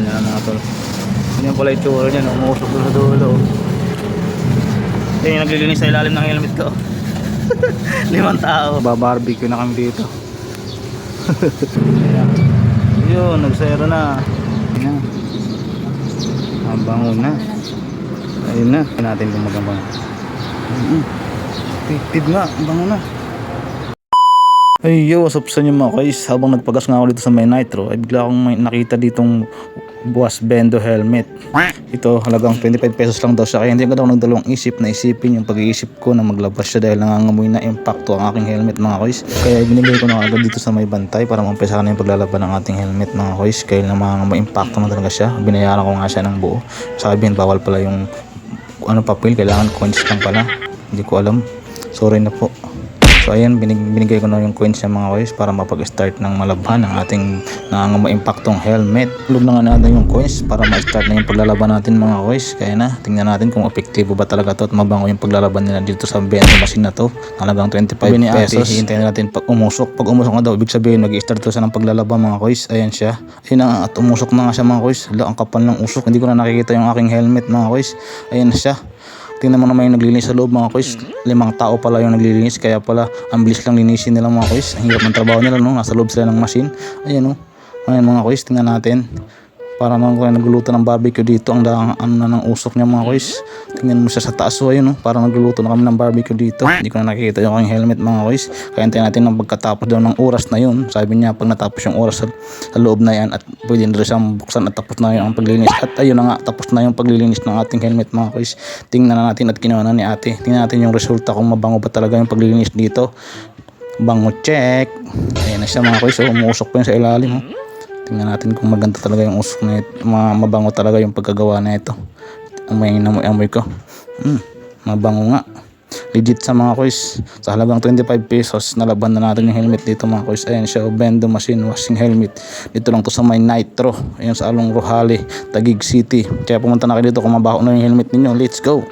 niya na mga tol. Yun yung pala yung tsura niya, umusok doon sa dulo. Yung naglilinis sa ilalim ng helmet ko. 5 tao. Babarbecue na kami dito. Yun, nagsero na. Ayan. Ang bango na. Ayun na. Tignan natin kung magandang. Tipid nga, ang bango na. Ay yo, what's up sa inyo mga guys? Habang nagpagas nga ako dito sa may nitro, ay bigla akong may nakita ditong Boss Bendo helmet. Ito halagang 25 pesos lang daw siya, kaya hindi agad ako nagdalawang isip na isipin yung pag-iisip ko na maglabas siya dahil nangangamoy na impacto ang aking helmet mga guys. Kaya binibili ko na agad dito sa may bantay para maumpisahan na yung paglalaban ng ating helmet mga guys. Kaya nangangamoy impacto na talaga siya. Binayaran ko nga siya ng buo. Sabihin bawal pala yung papel, kailangan coins lang pala. Hindi ko alam. Sorry na po. So ayan, binigay ko na yung coins niya mga guys para mapag-start ng malabhan ang ating nangangamoy-impactong helmet. Tulog na nga natin yung coins para ma-start na yung paglalaban natin mga guys. Kaya na, tingnan natin kung epektibo ba talaga to at mabango yung paglalaban nila dito sa bento machine na to. Halagang 25 pesos. Hihintayin na natin pag umusok. Pag umusok nga daw, ibig sabihin mag-start to siya ng paglalaban mga guys. Ayan siya. Ayun na, at umusok na nga siya mga guys. Hala, ang kapal ng usok. Hindi ko na nakikita yung aking helmet mga guys. Ayan na siya. Tingnan mo naman yung naglilinis sa loob mga kuys. 5 tao pala yung naglilinis, kaya pala ang bilis lang linisin nila mga kuys. Ang hirap ng trabaho nila, no? Nasa loob sila ng machine. Ayan, no? Ayan mga kuys, tingnan natin. Para naman kung nagluluto ng barbecue dito, ang ng usok niya mga kuys. Tingnan mo siya sa taas, so ayun, no? Para nagluluto na kami ng barbecue dito. Hindi ko na nakikita yung aking helmet mga kuys. Kaya hintayin natin ng pagkatapos daw ng oras na yun. Sabi niya pag natapos yung oras sa loob na yan at pwede na siyang buksan at tapos na yung paglilinis. At ayun na nga, tapos na yung paglilinis ng ating helmet mga kuys. Tingnan na natin at kinuha na ni ate. Tingnan natin yung resulta kung mabango ba talaga yung paglilinis dito. Bango check. Ayan na siya mga kuys, so umuusok pa yun sa ilalim. Tingnan natin kung maganda talaga yung usok na ito. Mabango talaga yung pagkagawa na ito. Amoy ko. Mabango nga. Legit sa mga kuys. Sa halagang 25 pesos, nalaban na natin yung helmet dito mga kuys. Ayan siya, Bendo Machine Washing Helmet. Dito lang to sa may Nitro. Ayan sa Along Rohali, Taguig City. Kaya pumunta na kayo dito kung mabaho na yung helmet ninyo. Let's go!